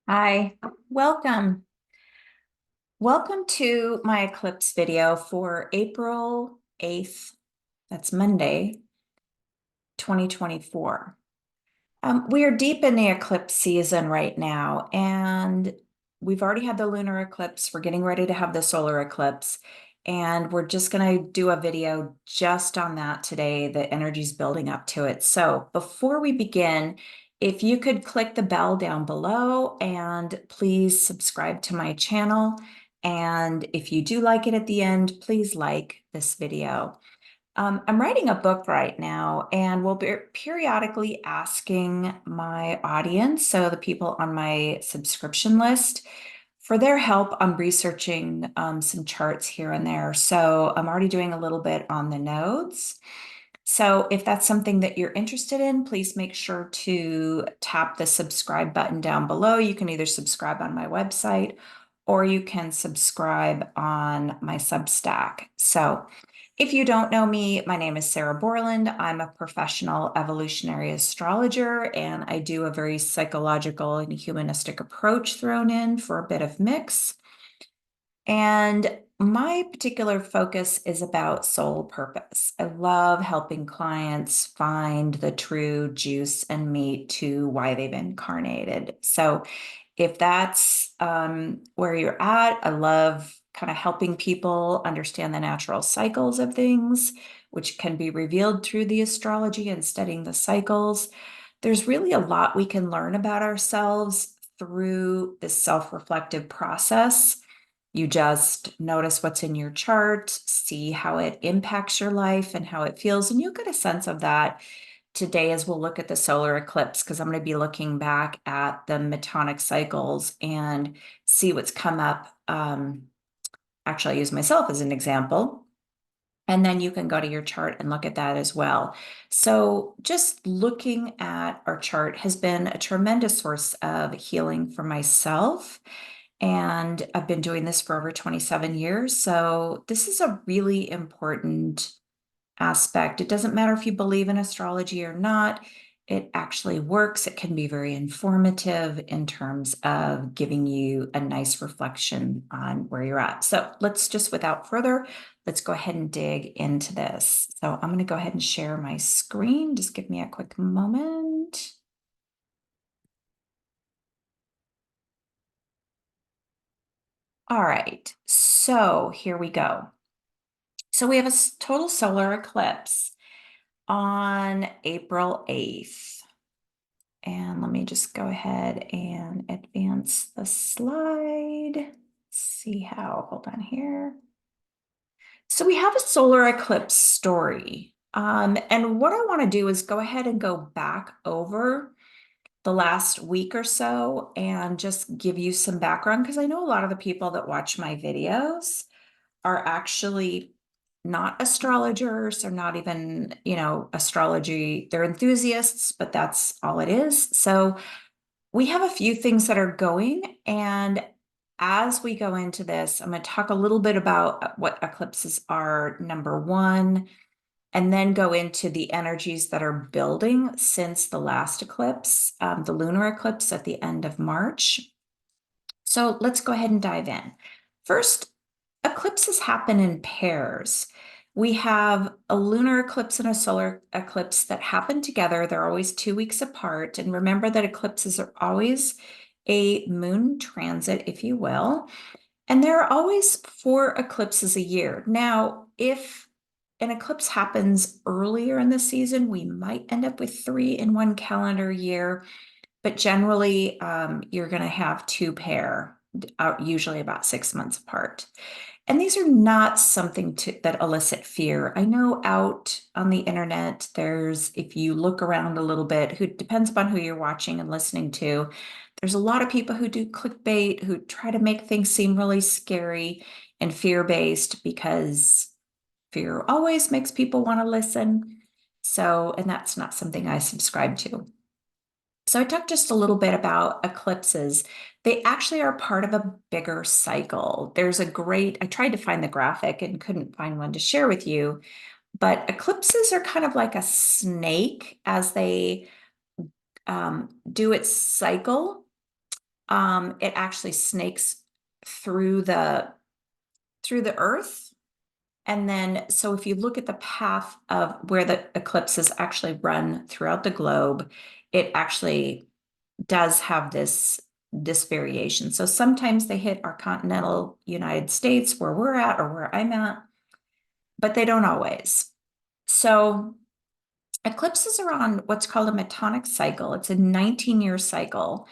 Hi, welcome. Welcome to my eclipse video for April 8th, that's Monday, 2024. We are deep in the eclipse season right now, and we've already had the lunar eclipse. We're getting ready to have the solar eclipse, and we're just going to do a video just on that today. The energy's building up to it. So before we begin, if you could click the bell down below and please subscribe to my channel. And if you do like it at the end, please like this video. I'm writing a book right now, and we'll be periodically asking my audience, so the people on my subscription list, for their help on researching some charts here and there. So I'm already doing a little bit on the nodes. So if that's something that you're interested in, please make sure to tap the subscribe button down below. You can either subscribe on my website or you can subscribe on my Substack. So if you don't know me, my name is Sara Bourland. I'm a professional evolutionary astrologer, and I do a very psychological and humanistic approach thrown in for a bit of mix. And my particular focus is about soul purpose. I love helping clients find the true juice and meat to why they've incarnated. So if that's where you're at, I love kind of helping people understand the natural cycles of things, which can be revealed through the astrology and studying the cycles. There's really a lot we can learn about ourselves through this self-reflective process. You just notice what's in your chart, see how it impacts your life and how it feels, and you'll get a sense of that today as we'll look at the solar eclipse, because I'm going to be looking back at the metonic cycles and see what's come up. Actually, I use myself as an example. And then you can go to your chart and look at that as well. So just looking at our chart has been a tremendous source of healing for myself. And I've been doing this for over 27 years. So this is a really important aspect. It doesn't matter if you believe in astrology or not. It actually works. It can be very informative in terms of giving you a nice reflection on where you're at. So let's just, without further, let's go ahead and dig into this. So I'm going to go ahead and share my screen. Just give me a quick moment. All right, so here we go. So we have a total solar eclipse on April 8th. And let me just go ahead and advance the slide. See how, hold on here. So we have a solar eclipse story. And what I want to do is go ahead and go back over the last week or so and just give you some background, because I know a lot of the people that watch my videos are actually not astrologers or not even, astrology. They're enthusiasts, but that's all it is. So we have a few things that are going. And as we go into this, I'm going to talk a little bit about what eclipses are, number one, and then go into the energies that are building since the last eclipse, the lunar eclipse at the end of March. So let's go ahead and dive in. First, eclipses happen in pairs. We have a lunar eclipse and a solar eclipse that happen together. They're always 2 weeks apart. And remember that eclipses are always a moon transit, if you will. And there are always 4 eclipses a year. Now, if an eclipse happens earlier in the season, we might end up with 3 in one calendar year. But generally, you're going to have 2 pair, usually about 6 months apart. And these are not something that elicit fear. I know out on the internet, if you look around a little bit, who depends upon who you're watching and listening to, there's a lot of people who do clickbait, who try to make things seem really scary and fear-based, because fear always makes people want to listen. So, and that's not something I subscribe to. So I talked just a little bit about eclipses. They actually are part of a bigger cycle. I tried to find the graphic and couldn't find one to share with you, but eclipses are kind of like a snake as they do its cycle. It actually snakes through the earth. And then, so if you look at the path of where the eclipses actually run throughout the globe, it actually does have this variation. So sometimes they hit our continental United States where we're at or where I'm at, but they don't always. So eclipses are on what's called a metonic cycle. It's a 19-year cycle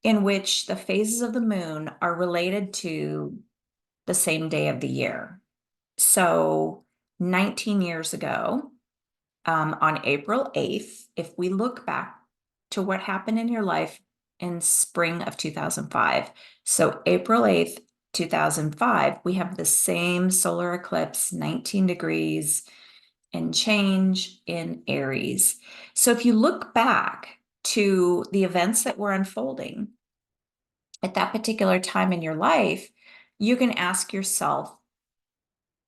in which the phases of the moon are related to the same day of the year. So 19 years ago, on April 8th, if we look back to what happened in your life in spring of 2005, so April 8th, 2005, we have the same solar eclipse, 19 degrees and change in Aries. So if you look back to the events that were unfolding at that particular time in your life, you can ask yourself,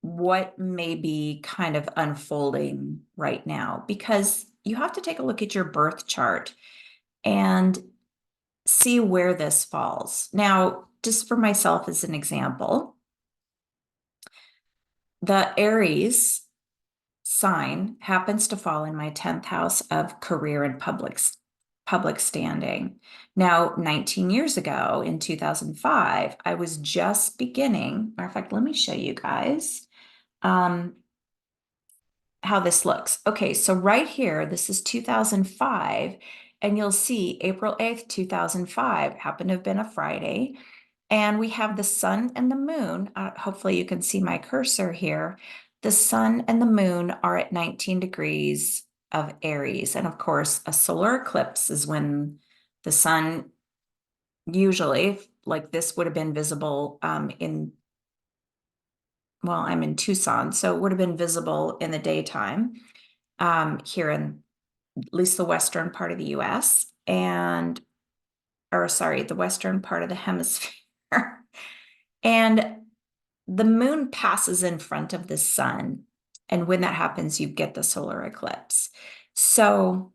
what may be kind of unfolding right now? Because you have to take a look at your birth chart and see where this falls. Now, just for myself as an example, the Aries sign happens to fall in my 10th house of career and public standing. Now, 19 years ago in 2005, I was just beginning. Matter of fact, let me show you guys how this looks. Okay, so right here, this is 2005, and you'll see April 8th, 2005 happened to have been a Friday. And we have the sun and the moon. Hopefully you can see my cursor here. The sun and the moon are at 19 degrees of Aries. And of course, a solar eclipse is when the sun usually, like this would have been visible well, I'm in Tucson, so it would have been visible in the daytime here in at least the western part of the US or sorry, the western part of the hemisphere. And the moon passes in front of the sun. And when that happens, you get the solar eclipse. So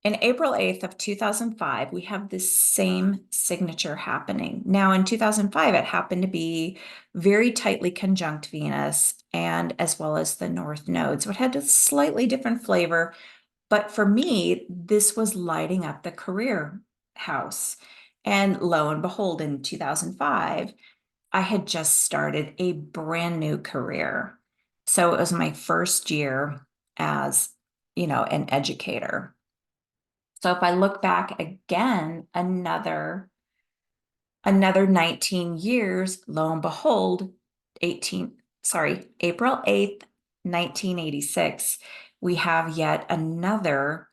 in April 8th of 2005, we have this same signature happening. Now in 2005, it happened to be very tightly conjunct Venus and as well as the North Node. So it had a slightly different flavor. But for me, this was lighting up the career house. And lo and behold, in 2005, I had just started a brand new career. So it was my first year as, an educator. So if I look back again, another 19 years, lo and behold, April 8th, 1986, we have yet another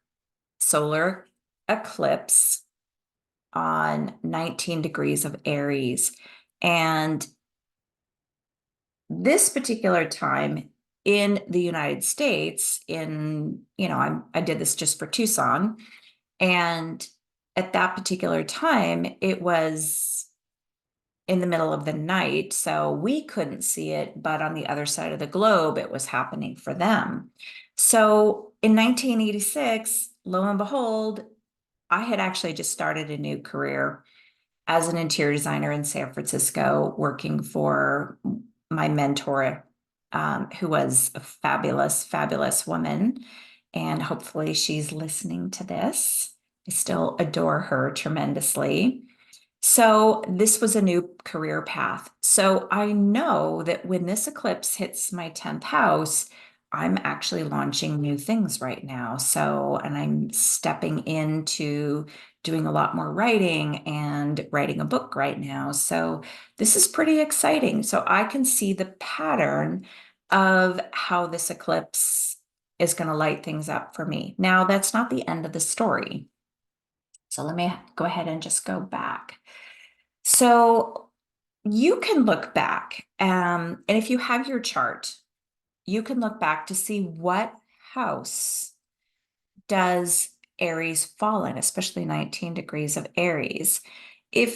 solar eclipse on 19 degrees of Aries. And this particular time in the United States, I did this just for Tucson. And at that particular time, it was in the middle of the night. So we couldn't see it, but on the other side of the globe, it was happening for them. So in 1986, lo and behold, I had actually just started a new career as an interior designer in San Francisco, working for my mentor, who was a fabulous, fabulous woman. And hopefully she's listening to this. I still adore her tremendously. So this was a new career path. So I know that when this eclipse hits my 10th house, I'm actually launching new things right now. So, and I'm stepping into doing a lot more writing and writing a book right now. So this is pretty exciting. So I can see the pattern of how this eclipse is going to light things up for me. Now, that's not the end of the story. So let me go ahead and just go back. So you can look back, and if you have your chart, you can look back to see what house does Aries fall in, especially 19 degrees of Aries. To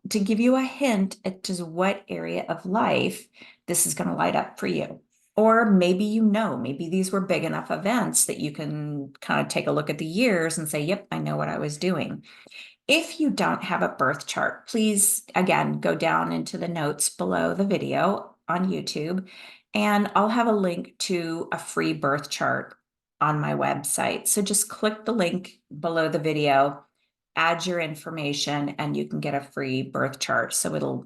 give you a hint as to what area of life this is going to light up for you. Or maybe maybe these were big enough events that you can kind of take a look at the years and say, yep, I know what I was doing. If you don't have a birth chart, please, again, go down into the notes below the video on YouTube, and I'll have a link to a free birth chart on my website. So just click the link below the video, add your information, and you can get a free birth chart. So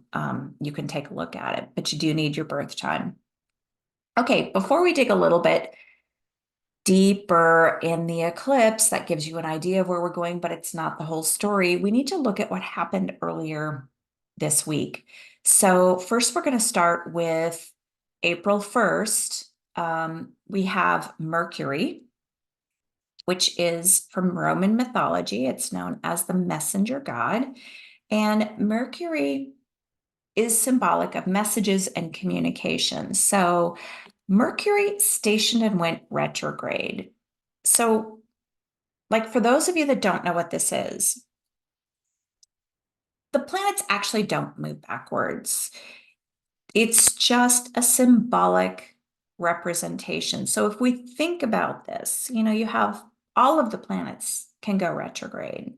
you can take a look at it, but you do need your birth time. Okay, before we dig a little bit deeper in the eclipse, that gives you an idea of where we're going, but it's not the whole story. We need to look at what happened earlier this week. So first, we're going to start with April 1st. We have Mercury, which is from Roman mythology. It's known as the messenger god. And Mercury is symbolic of messages and communication. So Mercury stationed and went retrograde. So, like, for those of you that don't know what this is, the planets actually don't move backwards. It's just a symbolic representation. So if we think about this, you have all of the planets can go retrograde,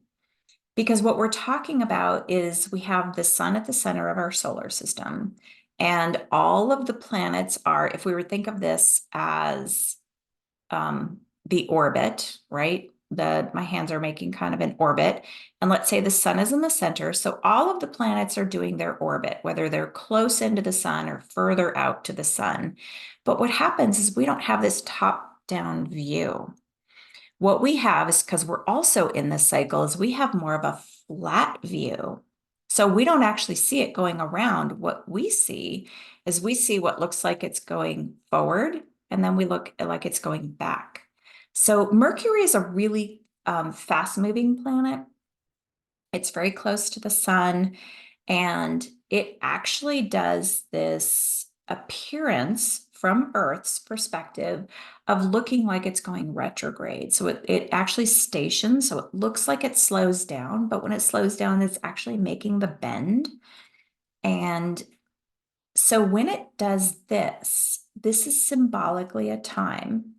because what we're talking about is we have the sun at the center of our solar system, and all of the planets are, if we were to think of this as the orbit, right? My hands are making kind of an orbit. And let's say the sun is in the center. So all of the planets are doing their orbit, whether they're close into the sun or further out to the sun. But what happens is we don't have this top-down view. What we have is, because we're also in this cycle, is we have more of a flat view. So we don't actually see it going around. What we see is we see what looks like it's going forward, and then we look like it's going back. So Mercury is a really fast-moving planet. It's very close to the sun, and it actually does this appearance from Earth's perspective of looking like it's going retrograde. So it actually stations, so it looks like it slows down, but when it slows down, it's actually making the bend. And so when it does this, this is symbolically a time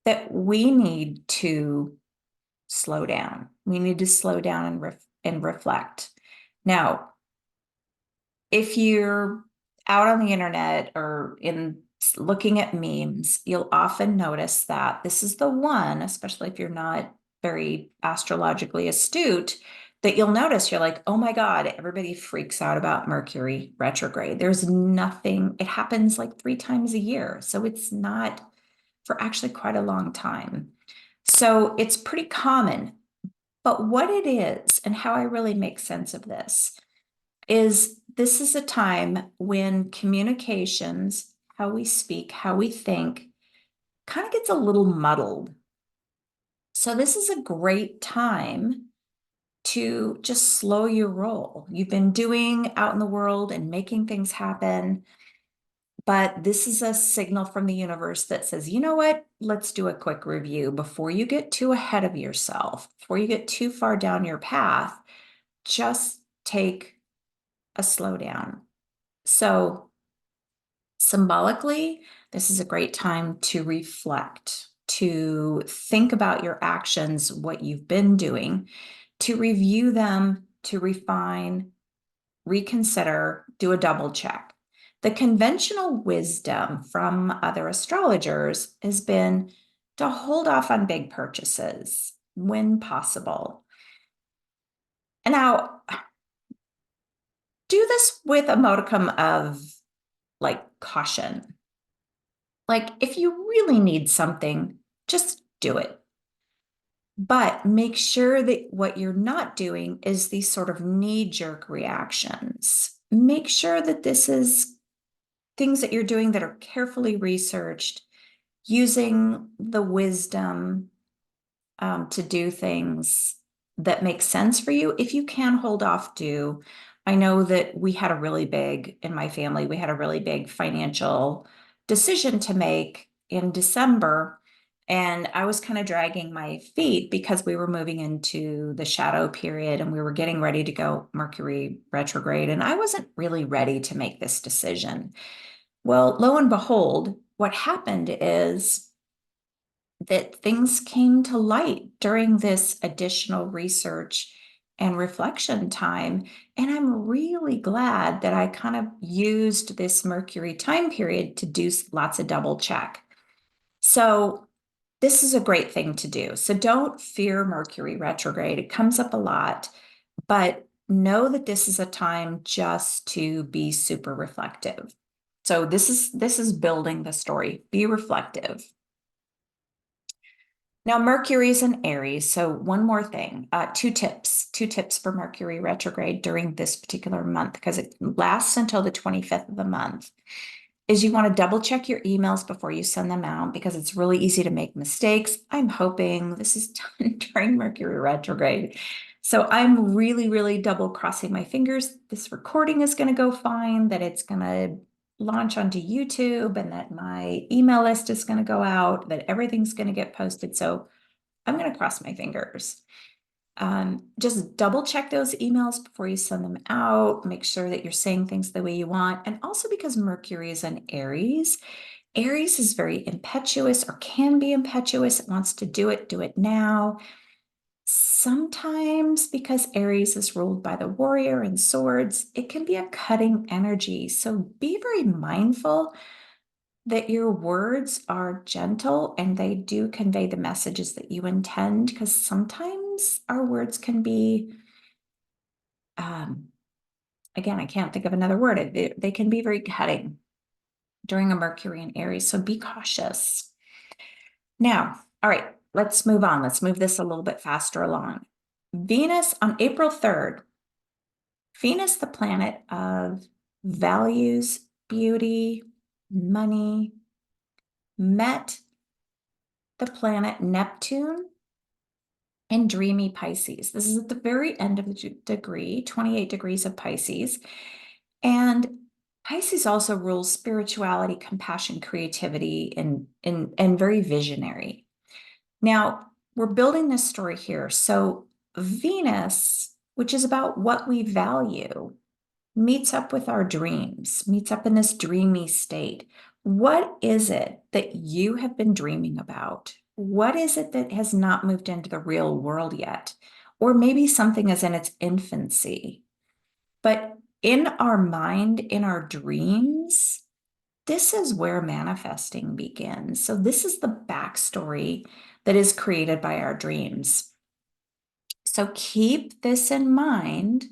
that we need to slow down. We need to slow down and reflect. Now, if you're out on the internet or in looking at memes, you'll often notice that this is the one, especially if you're not very astrologically astute, that you'll notice you're like, oh my God, everybody freaks out about Mercury retrograde. There's nothing, it happens like 3 times a year. So it's not for actually quite a long time. So it's pretty common. But what it is, and how I really make sense of this is a time when communications, how we speak, how we think, kind of gets a little muddled. So this is a great time to just slow your roll. You've been doing out in the world and making things happen, but this is a signal from the universe that says, you know what? Let's do a quick review before you get too ahead of yourself, before you get too far down your path. Just take a slowdown. So symbolically, this is a great time to reflect, to think about your actions, what you've been doing, to review them, to refine, reconsider, do a double check. The conventional wisdom from other astrologers has been to hold off on big purchases when possible. And now, do this with a modicum of like caution. Like, if you really need something, just do it. But make sure that what you're not doing is these sort of knee-jerk reactions. Make sure that this is things that you're doing that are carefully researched, using the wisdom to do things that make sense for you. If you can hold off, do. I know that in my family, we had a really big financial decision to make in December. And I was kind of dragging my feet because we were moving into the shadow period and we were getting ready to go Mercury retrograde. And I wasn't really ready to make this decision. Well, lo and behold, what happened is that things came to light during this additional research and reflection time. And I'm really glad that I kind of used this Mercury time period to do lots of double check. So this is a great thing to do. So don't fear Mercury retrograde. It comes up a lot, but know that this is a time just to be super reflective. So this is building the story. Be reflective. Now, Mercury is in Aries. So one more thing, two tips for Mercury retrograde during this particular month, because it lasts until the 25th of the month, is you want to double check your emails before you send them out because it's really easy to make mistakes. I'm hoping this is done during Mercury retrograde. So I'm really, really double crossing my fingers. This recording is going to go fine, that it's going to launch onto YouTube and that my email list is going to go out, that everything's going to get posted. So I'm going to cross my fingers. Just double check those emails before you send them out. Make sure that you're saying things the way you want. And also because Mercury is in Aries, Aries is very impetuous or can be impetuous. It wants to do it now. Sometimes because Aries is ruled by the warrior and swords, it can be a cutting energy. So be very mindful that your words are gentle and they do convey the messages that you intend, because sometimes our words can be, again, I can't think of another word. They can be very cutting during a Mercury in Aries. So be cautious. Now, all right, let's move on. Let's move this a little bit faster along. Venus on April 3rd, Venus, the planet of values, beauty, money, met the planet Neptune in dreamy Pisces. This is at the very end of the degree, 28 degrees of Pisces. And Pisces also rules spirituality, compassion, creativity, and very visionary. Now, we're building this story here. So Venus, which is about what we value, meets up with our dreams, meets up in this dreamy state. What is it that you have been dreaming about? What is it that has not moved into the real world yet? Or maybe something is in its infancy. But in our mind, in our dreams, this is where manifesting begins. So this is the backstory that is created by our dreams. So keep this in mind.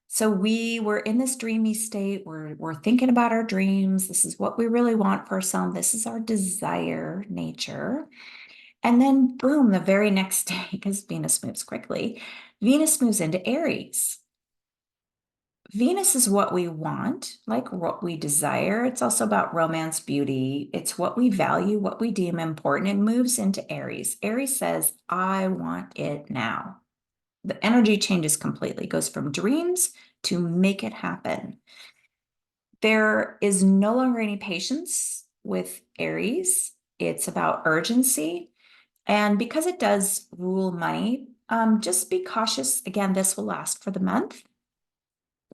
So we were in this dreamy state. We're thinking about our dreams. This is what we really want for ourselves. This is our desire nature. And then boom, the very next day, because Venus moves quickly, Venus moves into Aries. Venus is what we want, like what we desire. It's also about romance, beauty. It's what we value, what we deem important. It moves into Aries. Aries says, I want it now. The energy changes completely, goes from dreams to make it happen. There is no longer any patience with Aries. It's about urgency. And because it does rule money, just be cautious. Again, this will last for the month,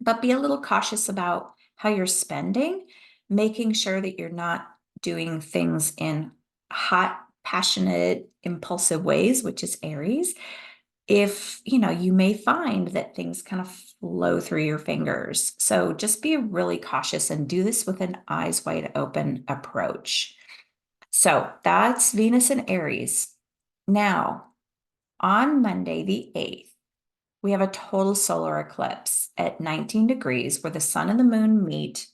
but be a little cautious about how you're spending, making sure that you're not doing things in hot, passionate, impulsive ways, which is Aries. If, you may find that things kind of flow through your fingers. So just be really cautious and do this with an eyes wide open approach. So that's Venus and Aries. Now, on Monday, the 8th, we have a total solar eclipse at 19 degrees where the sun and the moon meet.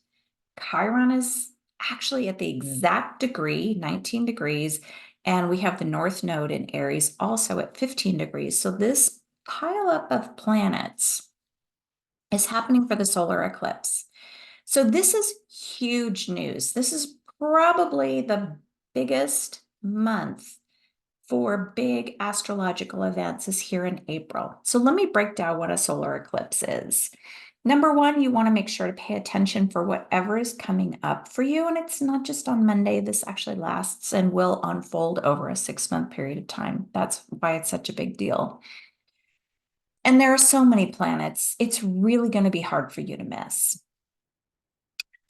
Chiron is actually at the exact degree, 19 degrees, and we have the North Node in Aries also at 15 degrees. So this pileup of planets is happening for the solar eclipse. So this is huge news. This is probably the biggest month for big astrological events is here in April. So let me break down what a solar eclipse is. Number one, you want to make sure to pay attention for whatever is coming up for you. And it's not just on Monday. This actually lasts and will unfold over a 6-month period of time. That's why it's such a big deal. And there are so many planets, it's really going to be hard for you to miss.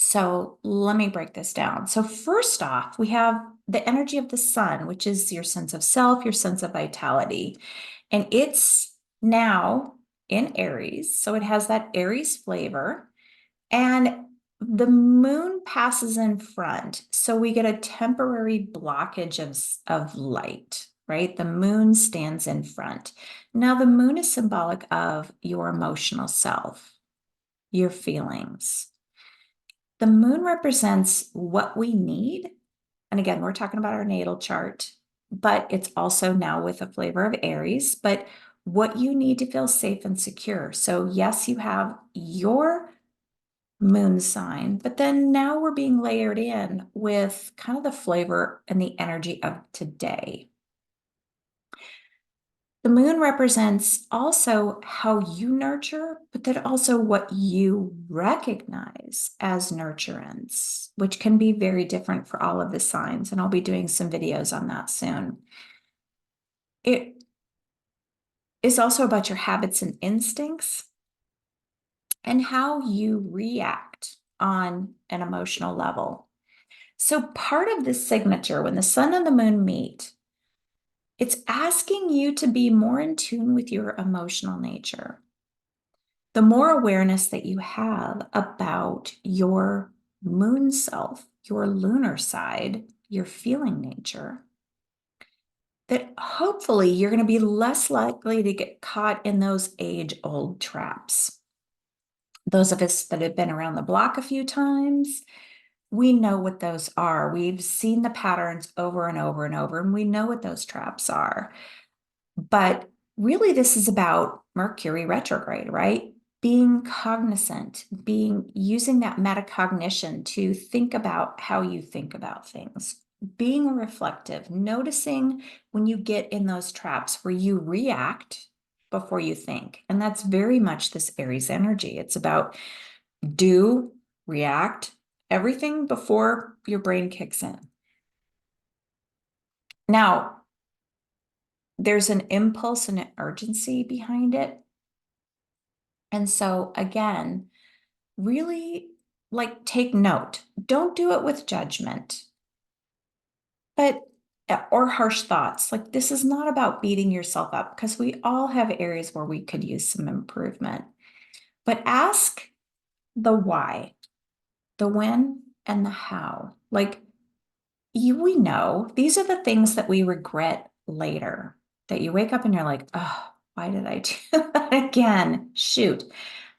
So let me break this down. So first off, we have the energy of the sun, which is your sense of self, your sense of vitality. And it's now in Aries. So it has that Aries flavor. And the moon passes in front. So we get a temporary blockage of light, right? The moon stands in front. Now, the moon is symbolic of your emotional self, your feelings. The moon represents what we need. And again, we're talking about our natal chart, but it's also now with a flavor of Aries, but what you need to feel safe and secure. So, yes, you have your moon sign, but then now we're being layered in with kind of the flavor and the energy of today. The moon represents also how you nurture, but then also what you recognize as nurturance, which can be very different for all of the signs. And I'll be doing some videos on that soon. It is also about your habits and instincts and how you react on an emotional level. So, part of this signature, when the sun and the moon meet, it's asking you to be more in tune with your emotional nature. The more awareness that you have about your moon self, your lunar side, your feeling nature, that hopefully you're going to be less likely to get caught in those age-old traps. Those of us that have been around the block a few times, we know what those are. We've seen the patterns over and over and over, and we know what those traps are. But really, this is about Mercury retrograde, right? Being cognizant, using that metacognition to think about how you think about things, being reflective, noticing when you get in those traps where you react before you think. And that's very much this Aries energy. It's about do, react, everything before your brain kicks in. Now, there's an impulse and an urgency behind it. And so, again, really like take note. Don't do it with judgment, but or harsh thoughts. Like this is not about beating yourself up because we all have areas where we could use some improvement. But ask the why, the when, and the how. Like we know these are the things that we regret later, that you wake up and you're like, oh, why did I do that again? Shoot.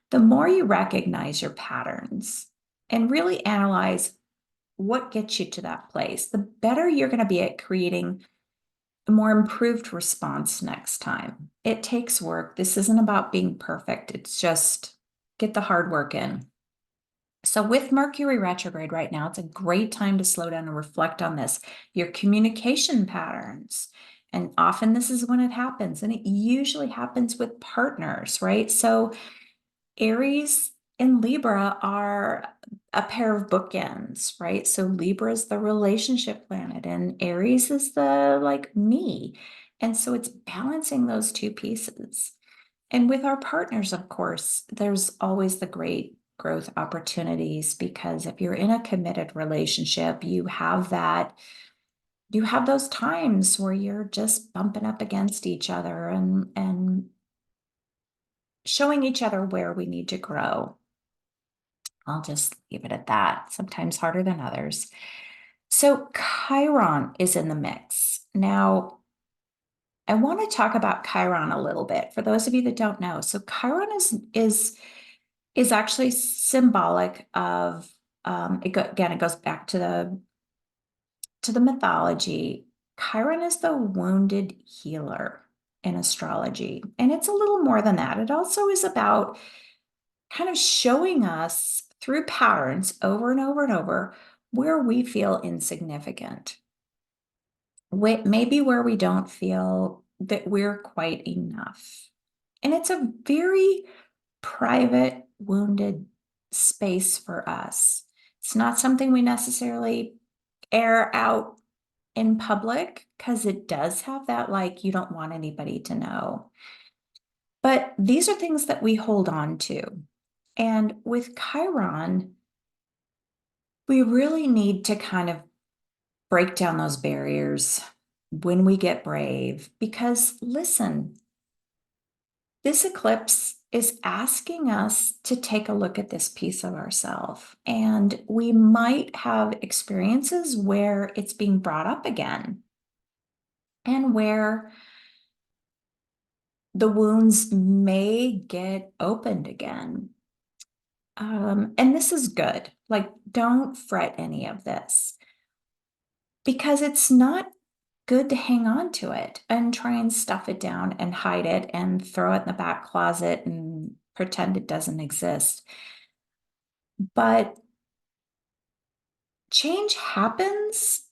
The more you recognize your patterns and really analyze what gets you to that place, the better you're going to be at creating a more improved response next time. It takes work. This isn't about being perfect. It's just get the hard work in. So with Mercury retrograde right now, it's a great time to slow down and reflect on this, your communication patterns. And often this is when it happens, and it usually happens with partners, right? So Aries and Libra are a pair of bookends, right? So Libra is the relationship planet, and Aries is the like me. And so it's balancing those two pieces. And with our partners, of course, there's always the great growth opportunities because if you're in a committed relationship, you have those times where you're just bumping up against each other and showing each other where we need to grow. I'll just leave it at that. Sometimes harder than others. So Chiron is in the mix. Now, I want to talk about Chiron a little bit for those of you that don't know. So Chiron is actually symbolic of again, it goes back to the mythology. Chiron is the wounded healer in astrology. And it's a little more than that. It also is about kind of showing us through patterns over and over and over where we feel insignificant. Maybe where we don't feel that we're quite enough. And it's a very private, wounded space for us. It's not something we necessarily air out in public because it does have that, like, you don't want anybody to know. But these are things that we hold on to. And with Chiron, We really need to kind of break down those barriers when we get brave, because listen, this eclipse is asking us to take a look at this piece of ourselves. And we might have experiences where it's being brought up again and where the wounds may get opened again. And this is good. Like, don't fret any of this because it's not good to hang on to it and try and stuff it down and hide it and throw it in the back closet and pretend it doesn't exist. But change happens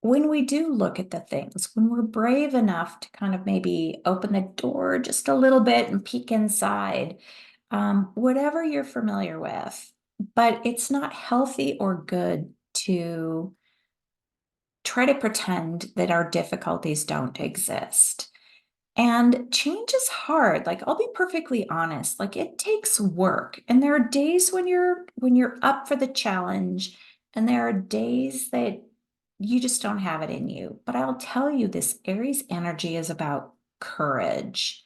when we do look at the things, when we're brave enough to kind of maybe open the door just a little bit and peek inside, whatever you're familiar with. But it's not healthy or good to try to pretend that our difficulties don't exist. And change is hard. Like, I'll be perfectly honest, like it takes work. And there are days when you're up for the challenge, and there are days that you just don't have it in you. But I'll tell you, this Aries energy is about courage.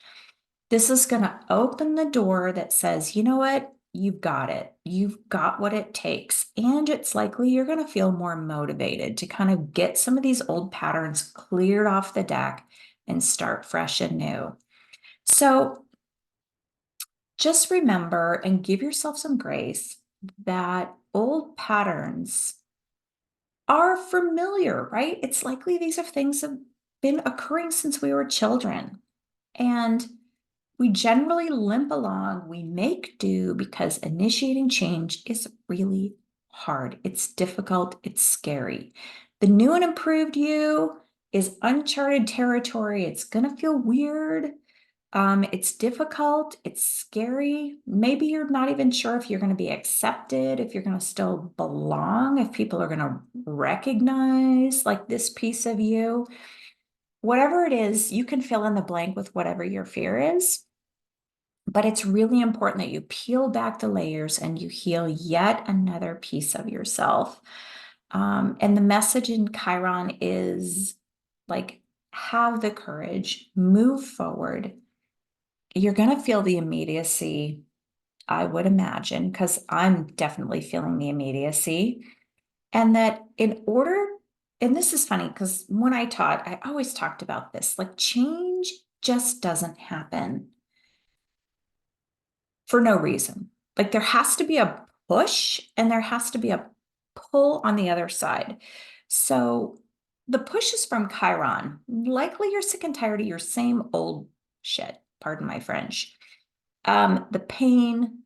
This is going to open the door that says, you know what? You've got it. You've got what it takes. And it's likely you're going to feel more motivated to kind of get some of these old patterns cleared off the deck and start fresh and new. So just remember and give yourself some grace that old patterns are familiar, right? It's likely these are things that have been occurring since we were children. And we generally limp along, we make do because initiating change is really hard. It's difficult, it's scary. The new and improved you is uncharted territory. It's going to feel weird. It's difficult, it's scary. Maybe you're not even sure if you're going to be accepted, if you're going to still belong, if people are going to recognize like this piece of you. Whatever it is, you can fill in the blank with whatever your fear is. But it's really important that you peel back the layers and you heal yet another piece of yourself. And the message in Chiron is like, have the courage, move forward. You're going to feel the immediacy, I would imagine, because I'm definitely feeling the immediacy. And that in order, and this is funny because when I taught, I always talked about this, like change just doesn't happen for no reason. Like there has to be a push and there has to be a pull on the other side. So the push is from Chiron. Likely you're sick and tired of your same old shit. Pardon my French. The pain,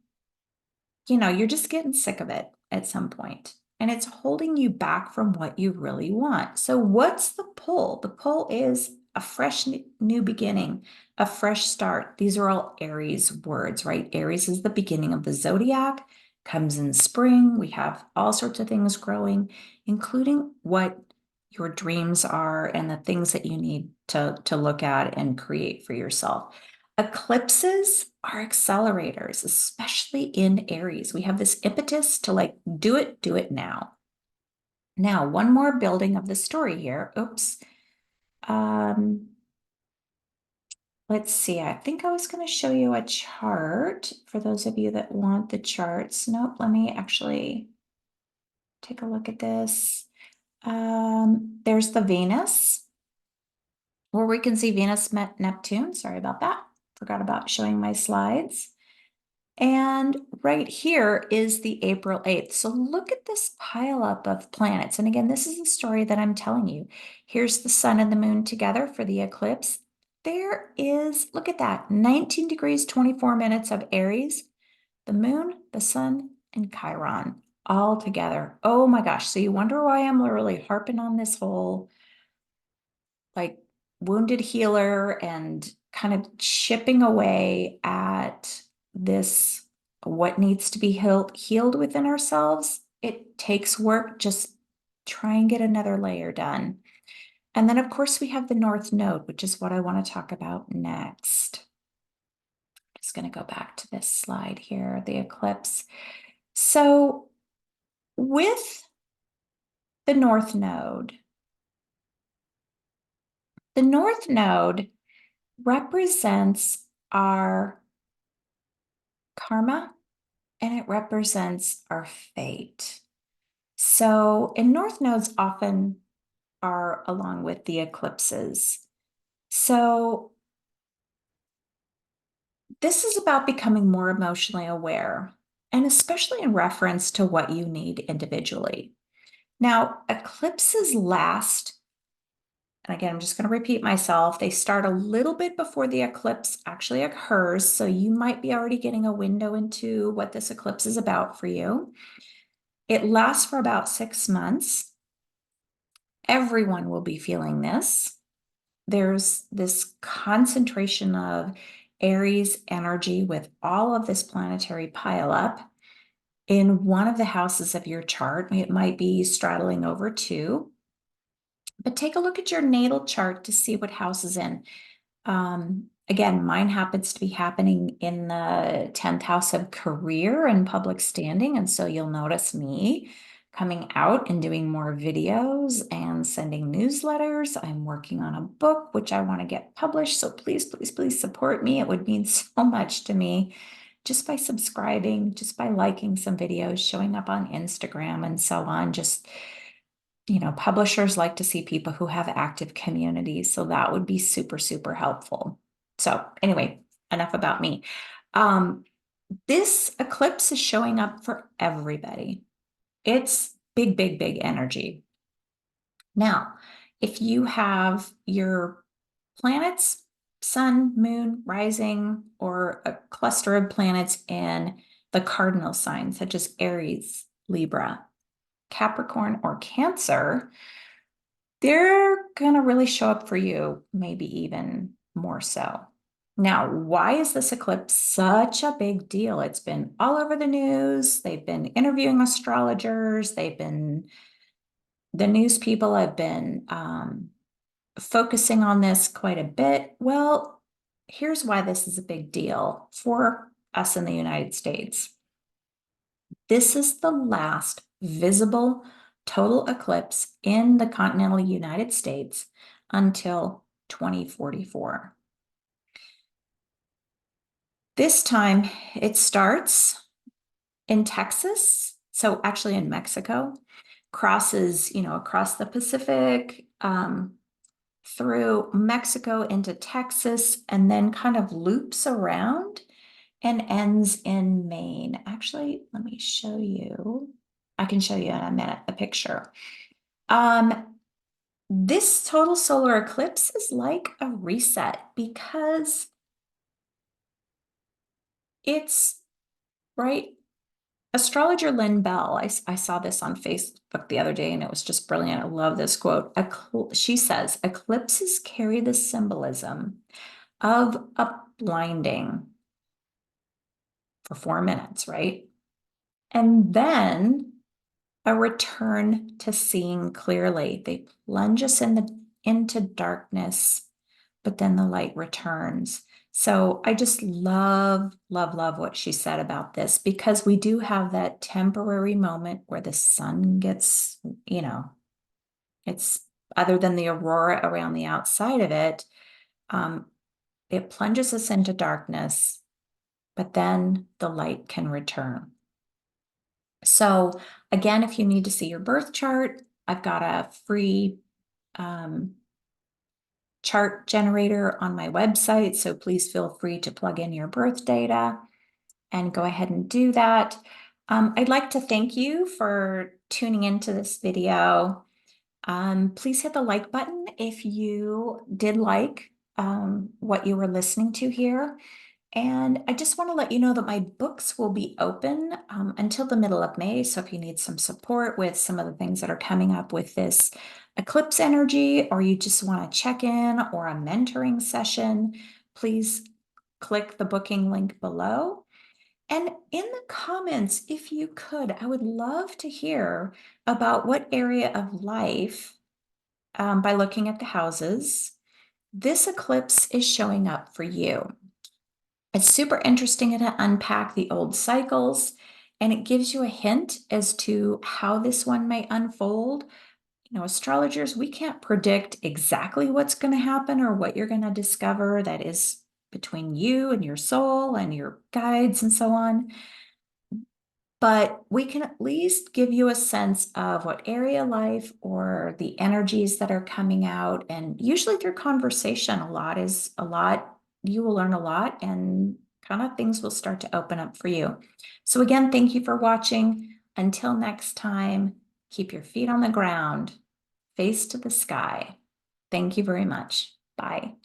you're just getting sick of it at some point, and it's holding you back from what you really want. So what's the pull? The pull is a fresh new beginning, a fresh start. These are all Aries words, right? Aries is the beginning of the zodiac, comes in spring. We have all sorts of things growing, including what your dreams are and the things that you need to look at and create for yourself. Eclipses are accelerators, especially in Aries. We have this impetus to like, do it now. Now, one more building of the story here. Oops. Um, let's see. I think I was going to show you a chart for those of you that want the charts. Nope, let me actually take a look at this. There's the Venus, where we can see Venus met Neptune. Sorry about that. Forgot about showing my slides. And right here is the April 8th. So look at this pileup of planets. And again, this is the story that I'm telling you. Here's the sun and the moon together for the eclipse. There is, look at that, 19 degrees, 24 minutes of Aries, the moon, the sun, and Chiron all together. Oh my gosh. So you wonder why I'm really harping on this whole like wounded healer and kind of chipping away at this, what needs to be healed within ourselves. It takes work. Just try and get another layer done. And then, of course, we have the North Node, which is what I want to talk about next. just going to go back to this slide here, the eclipse. So with the North Node, the North Node represents our karma and it represents our fate. So, and North Nodes often are along with the eclipses. So, this is about becoming more emotionally aware, and especially in reference to what you need individually. Now, eclipses last, and again, I'm just going to repeat myself, they start a little bit before the eclipse actually occurs. So you might be already getting a window into what this eclipse is about for you. It lasts for about 6 months. Everyone will be feeling this. There's this concentration of Aries energy with all of this planetary pileup in one of the houses of your chart. It might be straddling over two, but take a look at your natal chart to see what house is in. Again, mine happens to be happening in the 10th house of career and public standing. And so you'll notice me coming out and doing more videos and sending newsletters. I'm working on a book, which I want to get published. So please, please, please support me. It would mean so much to me just by subscribing, just by liking some videos, showing up on Instagram and so on. Just, publishers like to see people who have active communities. So that would be super, super helpful. So anyway, enough about me. This eclipse is showing up for everybody. It's big, big, big energy. Now, if you have your planets, sun, moon, rising, or a cluster of planets in the cardinal signs, such as Aries, Libra, Capricorn, or Cancer, they're going to really show up for you, maybe even more so. Now, why is this eclipse such a big deal? It's been all over the news. They've been interviewing astrologers. The news people have been focusing on this quite a bit. Well, here's why this is a big deal for us in the United States. This is the last visible total eclipse in the continental United States until 2044. This time it starts in Texas, so actually in Mexico, crosses, across the Pacific, through Mexico into Texas, and then kind of loops around and ends in Maine. Actually, let me show you. I can show you in a minute the picture. This total solar eclipse is like a reset because it's right. Astrologer Lynn Bell, I saw this on Facebook the other day and it was just brilliant. I love this quote. She says, eclipses carry the symbolism of a blinding for 4 minutes, right? And then a return to seeing clearly. They plunge us into darkness, but then the light returns. So I just love, love, love what she said about this because we do have that temporary moment where the sun gets, it's other than the aurora around the outside of it, it plunges us into darkness, but then the light can return. So again, if you need to see your birth chart, I've got a free chart generator on my website. So please feel free to plug in your birth data and go ahead and do that. I'd like to thank you for tuning into this video. Please hit the like button if you did like what you were listening to here. And I just want to let you know that my books will be open until the middle of May. So if you need some support with some of the things that are coming up with this eclipse energy, or you just want to check in or a mentoring session, please click the booking link below. And in the comments, if you could, I would love to hear about what area of life, by looking at the houses, this eclipse is showing up for you. It's super interesting to unpack the old cycles, and it gives you a hint as to how this one may unfold. You know, astrologers, we can't predict exactly what's going to happen or what you're going to discover. That is between you and your soul and your guides and so on. But we can at least give you a sense of what area life or the energies that are coming out. And usually through conversation, a lot, you will learn a lot and kind of things will start to open up for you. So again, thank you for watching. Until next time, keep your feet on the ground, face to the sky. Thank you very much. Bye.